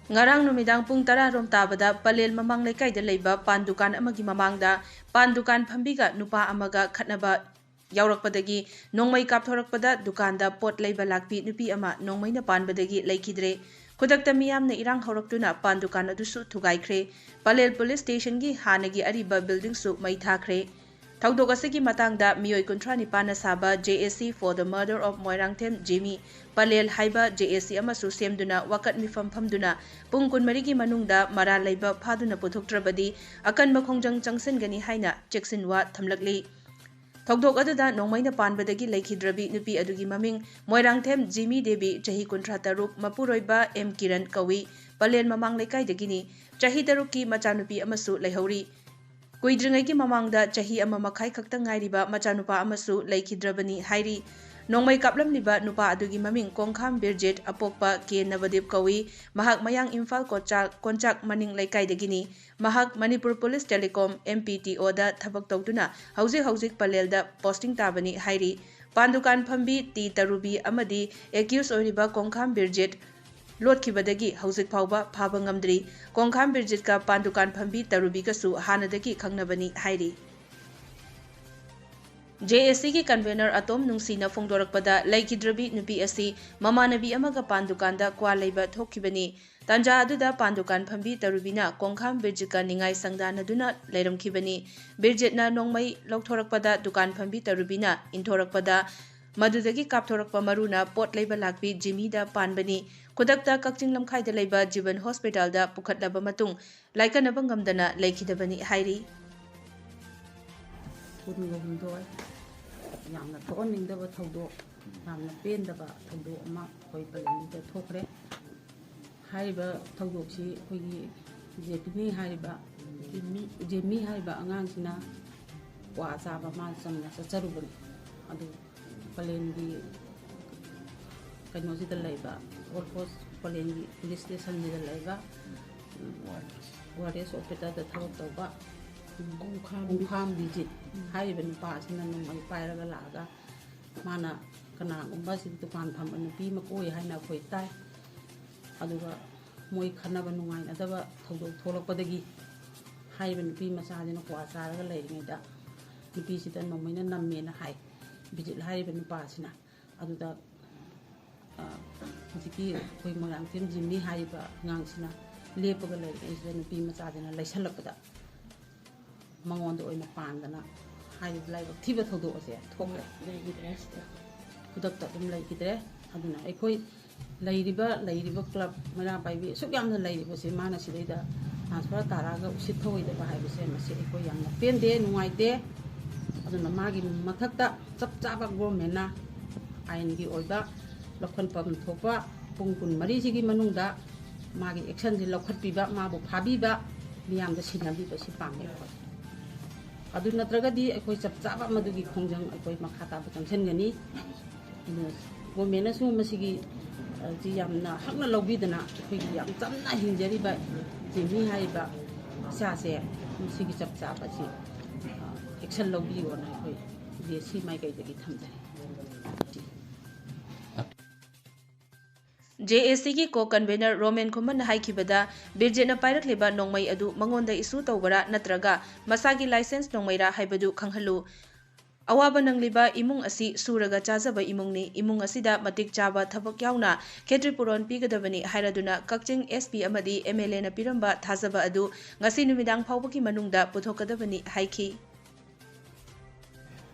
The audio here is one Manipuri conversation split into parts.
Ngarang numidang pung tara rom tabada Pallel mamang lekaida leiba pan dukan amagi mamangda pan dukan phambiga nupa amaga khatnaba yaurakpadagi Nongmei kapthorakpada dukanda pot leiba Lakpi nupi ama Nongmei na panbadagi leikidre khudakta miyamna irang horaktuna pan dukan adusu thugaikhre Pallel police station gi hanagi ariba building su mai thakre Thaudok asigi matangda miyoi kunthra nipana saba JAC for the murder of Moirangthem Jimmy Pallel haiba JAC amasu semduna wakat mifam famduna pung kunmarigi manungda mara leiba phaduna puthoktrabadi akanba khongjang changsengani haina cheksinwa thamlakli Thaudok aduda Nongmaina panbadagi leikhidrabi nupi adugi maming Moirangthem Jimmy Devi chahi kunthra taruk mapuroiba M Kiran kawi Pallel mamang lekaidagini chahi taruki machanupi amasu leihori Kuidringai mamangda chahi ama makhai khakta ngairiba machanupa amasu leikhidrabani hairi Nongmei kaplamliba nupa adugi maming Kongkham Birjet apokpa K Navadip kawi mahak mayang Imphal konchak maning leikaidagini mahak Manipur Police Telecom MPTO da thabak tawduna hauzik Pallelda posting tabani hairi pandukan phambi ti tarubi amadi accused oiriba Kongkham Birjet Lotkibadagi hauzik phauba phaba ngamdri Kongkham Birjit ka pandukan phambi tarubi kasu hanadagi khangnabani hairi JAC ki convener atom nungsina phongdorakpada leikidrabi nupi asi mamanabi amaga pandukanda kwa leiba thokibani tanja aduda pandukan phambi tarubina Kongkham Birjit ka ningai sangdanaduna leiramkhibani Birjitna Nongmei lokthorakpada dukan phambi tarubina inthorakpada Madudagi kapthorakpa maruna pot leiba Lakpi Jimmy da panbani khudakta kakching lamkhaida leiba Jiban Hospital da pukhatlaba matung laikanaba ngamdana leikhidabani hairi yamna thooningdaba thaudok yamna pendaba thaudok ama khoi Pallelda thokre haiba thaudoksi khoigi jepini haiba jemi haiba angangsina wa saba ma samna sacharubani adu Pallelgi kainosi da leiba almost Pallelgi police station ni da leiba Wirless operator da thawak tawba Kongkham Birjit haiba nupa asina Nongmei pairaga laga mana kanagumba si dukan phamba nupi makoi haina khoi tai aduga moi khanaba nungainadaba thaudok tholakpadagi haiba nupi masajina kwa saraga leiringida nupi sida Nongmeina nammena hai Birjit haiba nupa asina aduda hojiki khoi Moirangthem Jimmy haiba ngangsina lepaga leiringida nupi masajina leisalakpada mangonda oina pandana hai laiba thiba thodo ase thokre kudakta dum leikidre aduna ekhoi leiriba club mara paibi suk yamna leiriba se mana sidaida transfer taraga usit thoida ba haiba se mase ekhoi yamna pende nungaite aduna magi mathakta chap chaba government ain gi oida lokhal pam thopa pungkun mari sigi manungda magi action ji lokhat piba mabu phabiba miyamda sinabiba si pamne adu natragadi ekoi chap chaba madugi khongjang ekoi makhata ba changsengani government su masigi ji yamna hakna lobidana ekoi yam chamna hingjari ba jimi haiba sase masigi chap chaba si action lobi ona ekoi desi mai kai dagi thamjari JAC ki co-convener Roman Kuman haikibada Birjitna pairakliba Nongmei adu mangonda isu tawbara natraga masagi license Nongmeira haibadu khanghalu awaba nangliba imung asi suraga chajaba imungni imung asida matik chaba thabak yauna khetripuron pigadabani hairaduna kakching SP amadi MLA na piramba thajaba adu ngasi numidang phawbaki manungda puthokadabani haiki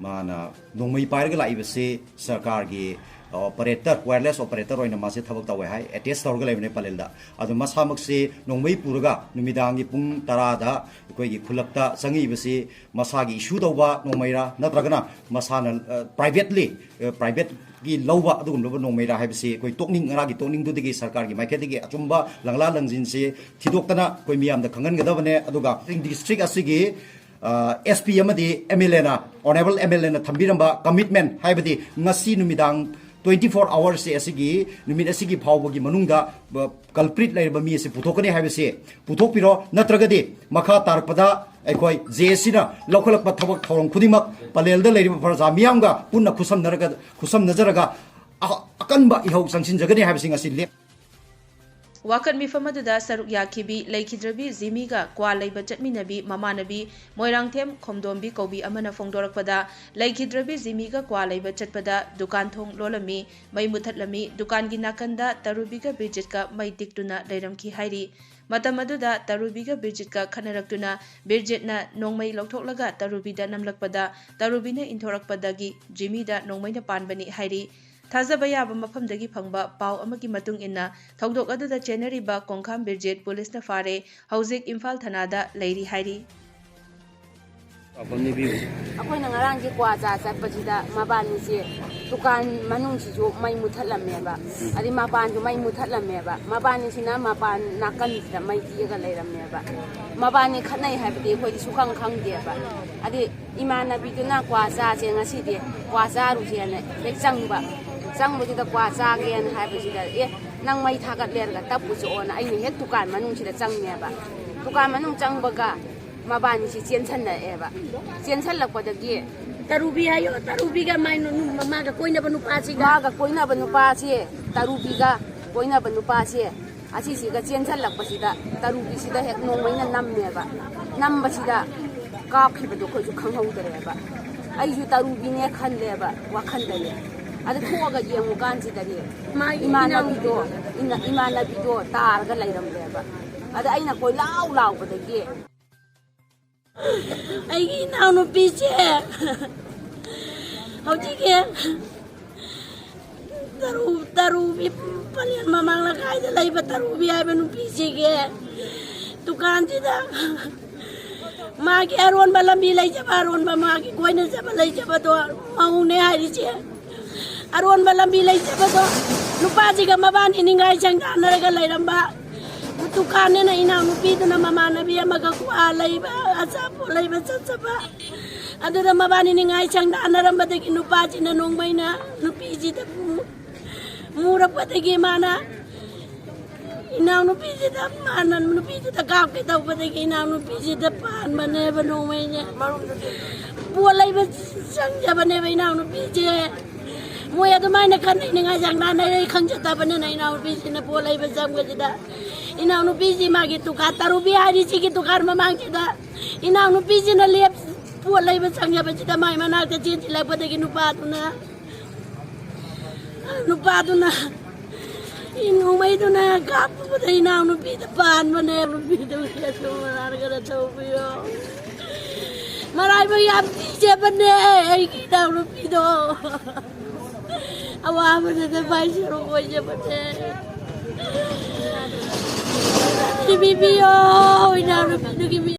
mana Nongmei pairaga laibase sarkar gi operator wireless operator oina mase thabak tawe hai attach tawrga leibne Pallelda adu masamak se Nongmei puraga numidangi pung 10 da koi gi khulakta sangi base masagi issue tawba Nongmeira natragana masana private gi lawba adugum loba Nongmeira haibase koi tokning ara gi tokning du digi sarkar gi maikhe digi achumba langla langjin se thidoktana koi miyam da khangan gadabane aduga district asigi SP amadi MLA na honorable MLA na thambiramba commitment haibadi ngasi numidang 24 hours se asigi numit asigi phawbagi manungda culprit laiba mi se puthokani haibase puthokpiro natragadi makha tarpada ekoi JAC na lokhalak thabak thorong khudimak Pallelda laiba farja miyamga punna khusam najaraga akanba ihau sangsin jagani haibase ngasi le Wakat mifam aduda saruk yakibi laikhidrabi zimiga kwa leiba chatminabi mamanabi moirangthem khomdombi kobi amana phongdorakpada laikhidrabi zimiga kwa leiba chatpada dukan thong lolami mai muthatlami dukan gi nakanda tarubiga birjitka mai diktuna leiramki hairi matam aduda tarubiga birjitka khanaraktuna birjitna nongmei loktholaga tarubida namlakpada tarubina inthorakpadagi jimida nongmeina panbani hairi Thazaba yaba mafamdagi phangba pau amagi matung inna thongdok aduda chenariba kongkham birjet police na fare haujik imphal thanada leiri hairi Ako nang kwa cha chapajida mabani si tukan manung si jo mai muthatlame ba adi maban jo mai muthatlame ba mabani sina maban nakan sida mai ji ga leirame ba mabani khanai habdi khoi sukang khang de ba adi imana biduna kwa cha che ngasi de kwa cha ru je ne lek chang ba chang bu da kwa cha gen habsida e nang mai thagat ler ga tapu so na ai ni het tukan manung sida chang ne ba tukan manung chang ba ga mabani si chen chan na e ba chen chan lak pa da gi Tarubi ayo, tarubi ga mai mama ga koina banu pasi ga koina banu pasi tarubi ga koina banu pasi asi si ga chen chan lak pa si da tarubi si da hek nong mai na nam me ba nam ba si da ka khi ba do ko ju khang hau da re ba ai ju tarubi ne khan le ba wa khan da le ada tho ga ye mu kan si da re imana bi do tar ga lai ram le ba ada ai na koi lau lau ba da gi ai gi nau no pi che hau ji ke tarubi palian mamang la kai da lai ba tarubi ai banu pi che ke dukan ji da ma ke aron ba lambi lai ja aron ba ma ke koina ja ba lai ja ba do mau ne ai che aron ba lambi lai ja ba do nupa ji ga mabani ningai chang da na ga lai ram ba Tukan na ina nupi to na mama na biya magakwa Leiba asapo Leiba satsapa ado na mabani ni ngai chang da anaram ba de nupa ji na Nongmei na nupi ji da mura pa de ge mana ina nupi ji da mana nupi ji da ka ke da pa de ge ina nupi ji da pan ba ne ba Nongmei nya po Leiba chang ja ba ne ba ina nupi ji mo ya to mai na kan ni ngai chang da na khang ja ta ba ne na ina nupi ji na po Leiba chang ga ji da ina nu piji magi tu ka tarubi hari chi ki tu kar mamang kita ina nu piji na lep pu lai ba chang ya ba chi ta mai mana ka chin chi lai pa de ki nu pa tu na inu mai tu na ka pu de ina nu pi ta pan ma ne nu pi tu ya tu ma ra ga ta pu yo marai ba ya pi je ba ne ai ki ta nu pi do awa ba de bai shi ro ko je ba ne Bibio,